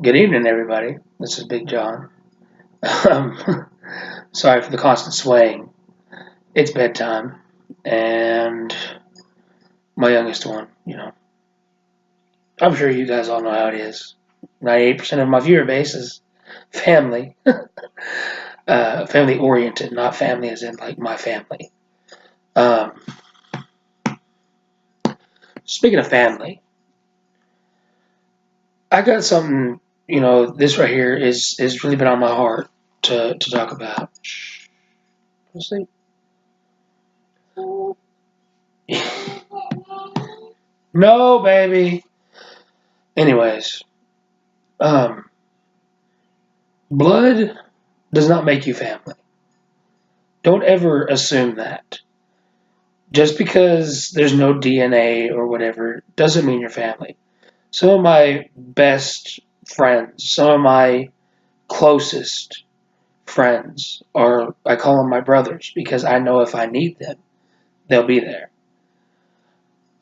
Good evening, everybody. This is Big John. Um, Sorry for the constant swaying. It's bedtime, and my youngest one, I'm sure you guys all know how it is. 98% of my viewer base is family, family oriented, not family as in like my family. Um, Speaking of family, I got something. This right here is really been on my heart to talk about. Let's see. No, baby. Anyways, um, blood does not make you family. Don't ever assume that. Just because there's no DNA or whatever doesn't mean you're family. Some of my best friends, some of my closest friends are, I call them my brothers because I know if I need them, they'll be there.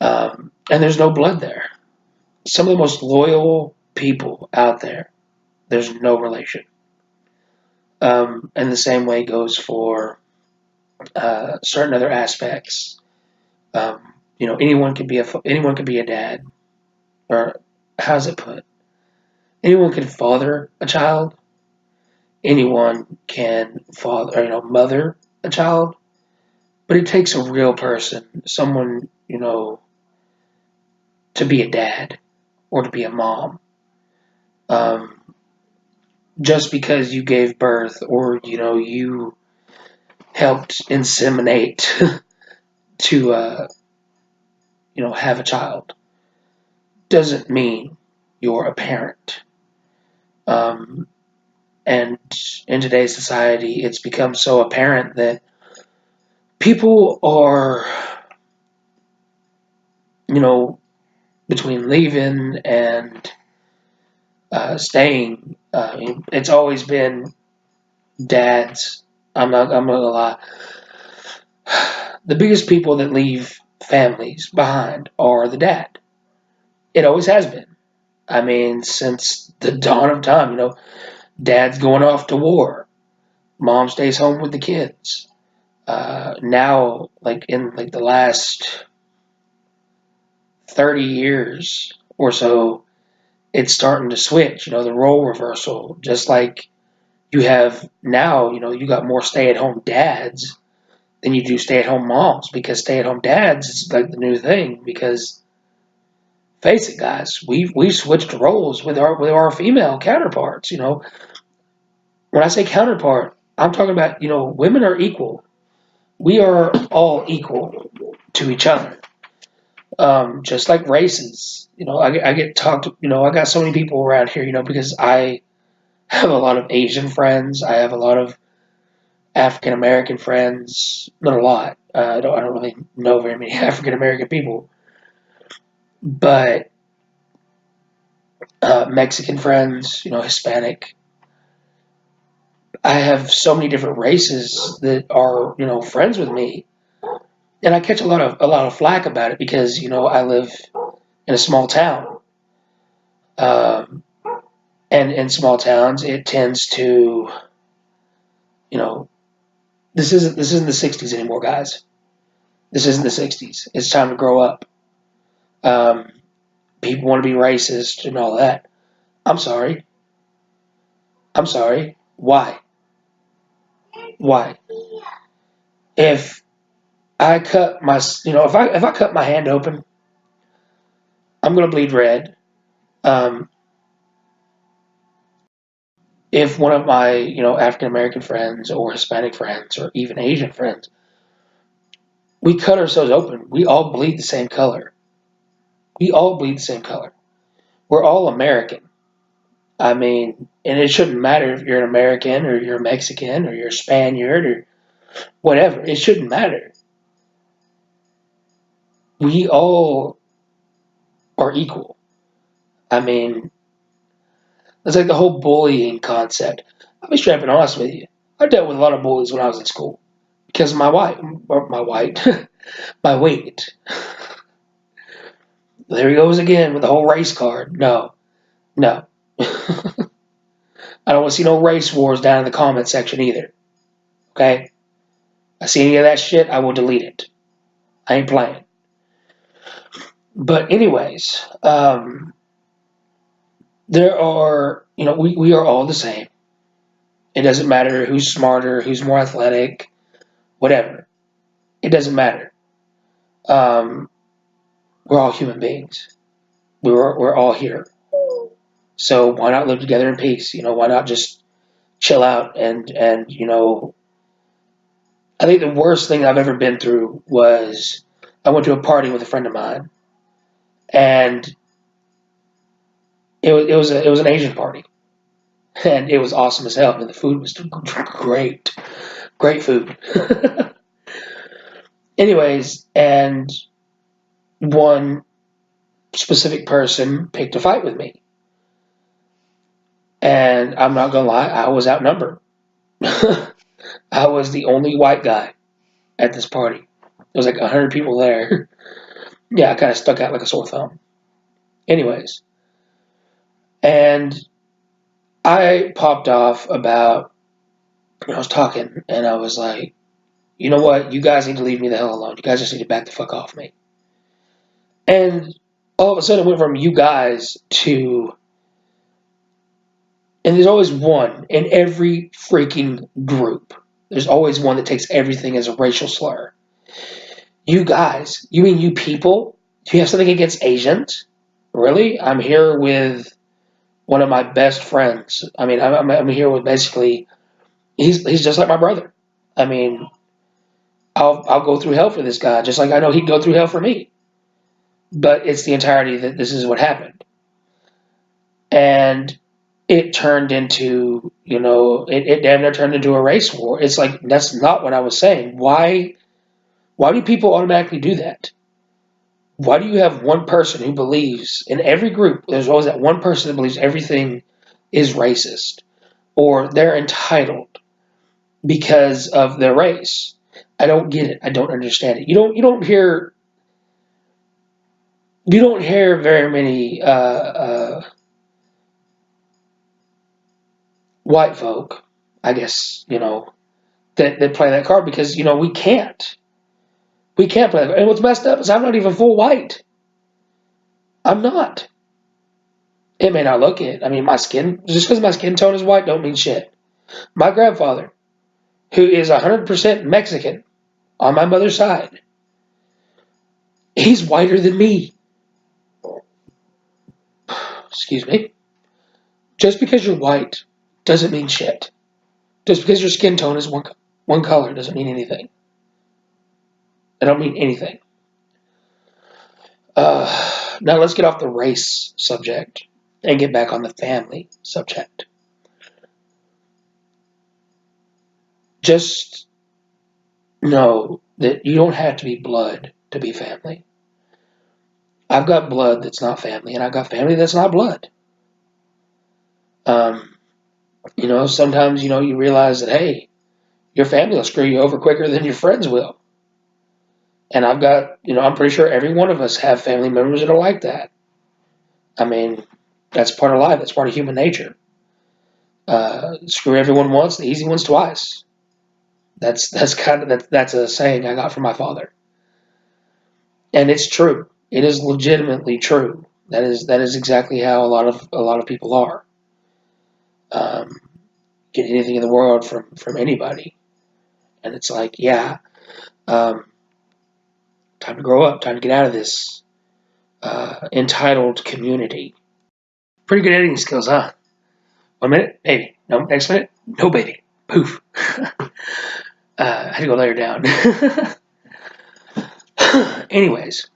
And there's no blood there. Some of the most loyal people out there, there's no relation. And the same way goes for certain other aspects. Anyone can be a dad, or how's it put? Anyone can father a child. Anyone can father, or, mother a child. But it takes a real person, someone, to be a dad or to be a mom. Um, just because you gave birth or you helped inseminate to have a child doesn't mean you're a parent. Um, and in today's society, it's become so apparent that people are, between leaving and staying. It's always been dads. I'm not gonna lie. The biggest people that leave families behind are the dad. It always has been. I mean, since the dawn of time, dad's going off to war. Mom stays home with the kids. Now, like in like the last 30 years or so, it's starting to switch. The role reversal. Just like you have now, you got more stay-at-home dads than you do stay-at-home moms because stay-at-home dads is like the new thing. Because face it, guys, we've switched roles with our female counterparts. When I say counterpart, I'm talking about women are equal. We are all equal to each other. Just like races, I get talked. I got so many people around here. Because I have a lot of Asian friends. I have a lot of African American friends. Not a lot. I don't really know very many African American people, but Mexican friends. Hispanic. I have so many different races that are friends with me, and I catch a lot of flack about it because I live in a small town, um, and in small towns it tends to you know this isn't the '60s anymore, guys. This isn't the '60s. It's time to grow up. Um, People want to be racist and all that. I'm sorry. I'm sorry. Why? Why? If I cut my if I cut my hand open, I'm gonna bleed red. Um, if one of my African American friends or Hispanic friends or even Asian friends, we cut ourselves open, we all bleed the same color. We all bleed the same color. We're all American. I mean, and it shouldn't matter if you're an American or you're Mexican or you're a Spaniard or whatever. It shouldn't matter. We all are equal. I mean, it's like the whole bullying concept. I'll be straight and honest with you. I dealt with a lot of bullies when I was in school because of my weight. There he goes again with the whole race card. No, no. I don't want to see no race wars down in the comment section either. Okay? I see any of that shit, I will delete it. I ain't playing. But anyways, there are, we are all the same. It doesn't matter who's smarter, who's more athletic, whatever. It doesn't matter. We're all human beings. We're all here. So why not live together in peace? Why not just chill out and I think the worst thing I've ever been through was I went to a party with a friend of mine, and it was an Asian party, and it was awesome as hell. And the food was great, great food. Anyways, and one specific person picked a fight with me, and I'm not gonna lie, I was outnumbered. I was the only white guy at this party. There was like 100 people there. Yeah, I kind of stuck out like a sore thumb. Anyways, and I popped off about, I was talking, and I was like, you know what? You guys need to leave me the hell alone. You guys just need to back the fuck off me. And all of a sudden it went from you guys to, and there's always one in every freaking group. There's always one that takes everything as a racial slur. You guys, you mean you people? Do you have something against Asians? Really? I'm here with one of my best friends. I mean, I'm here with basically, he's just like my brother. I mean, I'll go through hell for this guy, just like I know he'd go through hell for me. But it's the entirety that this is what happened. And it turned into, it damn near turned into a race war. It's like, that's not what I was saying. Why do people automatically do that? Why do you have one person who believes, in every group, there's always that one person that believes everything is racist or they're entitled because of their race? I don't get it. I don't understand it. You don't hear very many white folk, I guess, that play that card because, we can't. We can't play that. And what's messed up is I'm not even full white. I'm not. It may not look it. I mean, my skin, just because my skin tone is white don't mean shit. My grandfather, who is 100% Mexican on my mother's side, he's whiter than me. Excuse me. Just because you're white doesn't mean shit. Just because your skin tone is one color doesn't mean anything. I don't mean anything. Now let's get off the race subject and get back on the family subject. Just know that you don't have to be blood to be family. I've got blood that's not family, and I've got family that's not blood. Sometimes, you realize that, hey, your family will screw you over quicker than your friends will. And I've got, I'm pretty sure every one of us have family members that are like that. I mean, that's part of life. That's part of human nature. Screw everyone once, the easy ones twice. That's a saying I got from my father. And it's true. It is legitimately true. That is exactly how a lot of people are. Get anything in the world from anybody. And it's like, yeah, time to grow up, time to get out of this entitled community. Pretty good editing skills, huh? 1 minute, baby. No, next minute, no baby. Poof. I had to go lay her down. Anyways,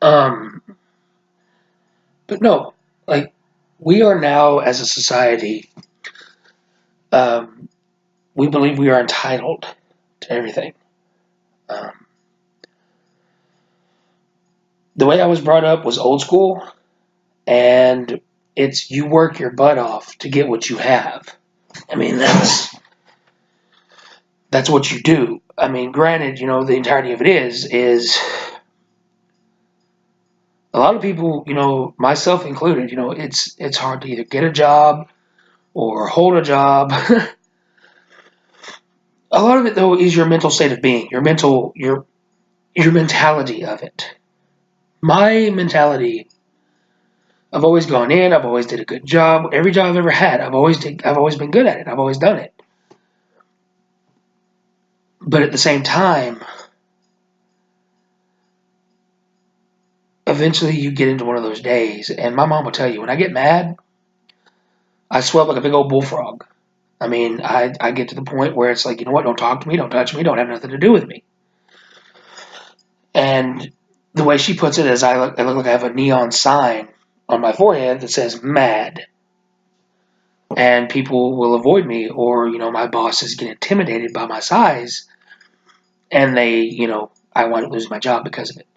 but no, like, we are now, as a society, we believe we are entitled to everything. The way I was brought up was old school, and it's you work your butt off to get what you have. I mean, that's what you do. I mean, granted, the entirety of it is a lot of people, myself included, it's hard to either get a job or hold a job. A lot of it, though, is your mental state of being, your mentality of it. My mentality, I've always gone in, I've always did a good job. Every job I've ever had, I've always been good at it. I've always done it. But at the same time, eventually you get into one of those days, and my mom will tell you, when I get mad, I swell like a big old bullfrog. I mean, I get to the point where it's like, you know what, don't talk to me, don't touch me, don't have nothing to do with me. And the way she puts it is I look like I have a neon sign on my forehead that says mad. And people will avoid me, or, my bosses get intimidated by my size, and I want to lose my job because of it.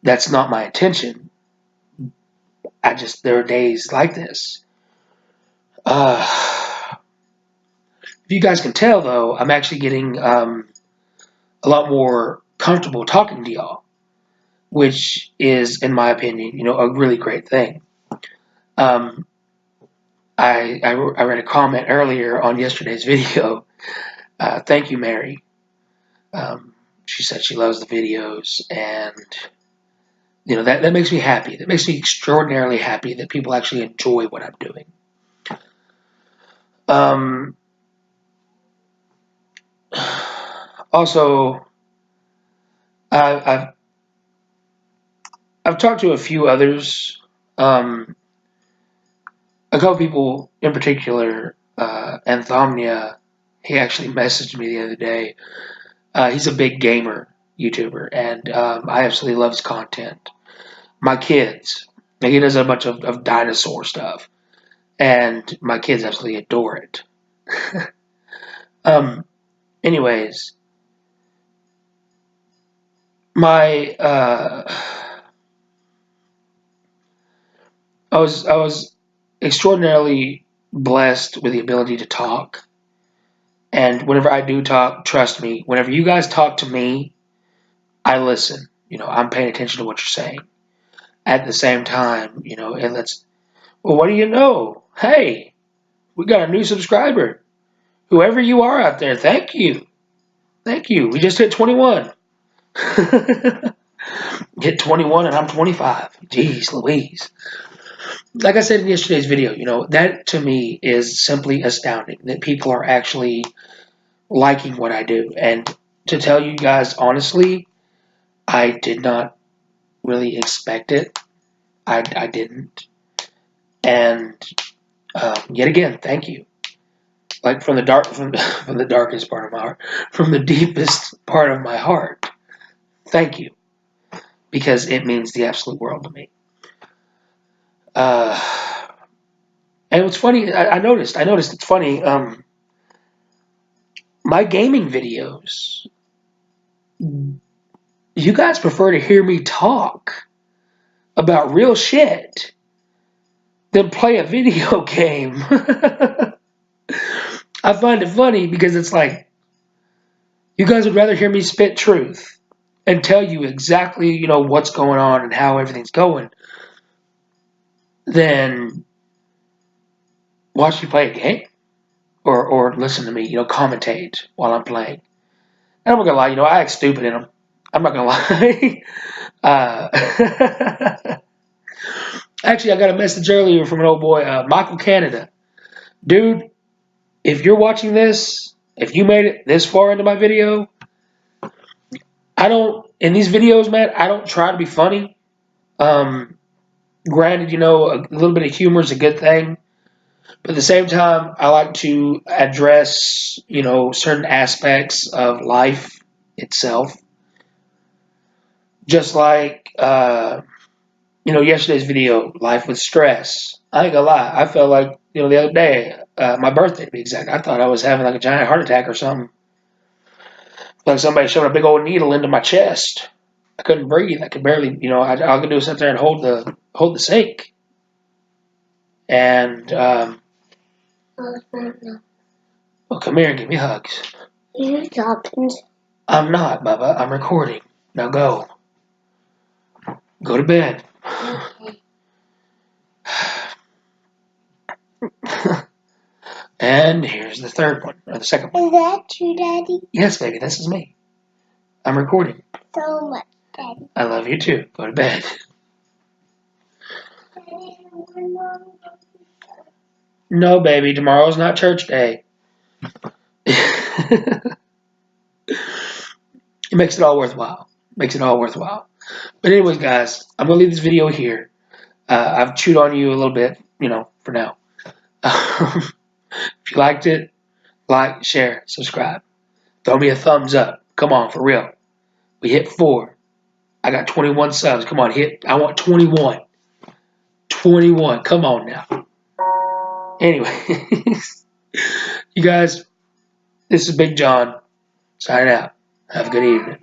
That's not my intention. There are days like this. If you guys can tell, though, I'm actually getting a lot more comfortable talking to y'all, which is, in my opinion, a really great thing. I read a comment earlier on yesterday's video. Thank you, Mary. She said she loves the videos, and that makes me happy. That makes me extraordinarily happy that people actually enjoy what I'm doing. Also, I've talked to a few others. A couple people in particular, Anthomnia, he actually messaged me the other day. He's a big gamer YouTuber, and I absolutely love his content. My kids, he does a bunch of dinosaur stuff, and my kids absolutely adore it. Anyways, I was extraordinarily blessed with the ability to talk. And whenever I do talk, trust me, whenever you guys talk to me, I listen. I'm paying attention to what you're saying. At the same time, well, what do you know? Hey, we got a new subscriber. Whoever you are out there, thank you. Thank you. We just hit 21. Hit 21 and I'm 25. Jeez Louise. Like I said in yesterday's video, that to me is simply astounding that people are actually liking what I do. And to tell you guys honestly, I did not really expect it. I didn't. And yet again, thank you. Like from the darkest part of my heart, from the deepest part of my heart, thank you, because it means the absolute world to me. And what's funny, I noticed it's funny. My gaming videos, you guys prefer to hear me talk about real shit than play a video game. I find it funny because it's like, you guys would rather hear me spit truth and tell you exactly, what's going on and how everything's going than watch me play a game or listen to me, commentate while I'm playing. And I'm not gonna lie, I act stupid in them. I'm not gonna lie. Actually, I got a message earlier from an old boy, Michael Canada. Dude, if you're watching this, if you made it this far into my video, in these videos, man, I don't try to be funny. Granted, a little bit of humor is a good thing. But at the same time, I like to address, certain aspects of life itself. Just like, yesterday's video, Life with Stress. I ain't gonna lie, I felt like, the other day, my birthday to be exact, I thought I was having like a giant heart attack or something. Like somebody shoved a big old needle into my chest. I couldn't breathe. I could barely, all I could do was sit there and hold the sink. And, well, come here and give me hugs. You're talking. I'm not, Bubba. I'm recording. Now go. Go to bed. Okay. And here's the third one, or the second one. Is that you, Daddy? Yes, baby, this is me. I'm recording. So much, Daddy. I love you too. Go to bed. No, baby, tomorrow's not church day. It makes it all worthwhile. Makes it all worthwhile. But anyways, guys, I'm gonna leave this video here. I've chewed on you a little bit, for now. If you liked it, like, share, subscribe. Throw me a thumbs up. Come on, for real. We hit 4. I got 21 subs. Come on, I want 21. 21. Come on now. Anyways, you guys, this is Big John signing out. Have a good evening.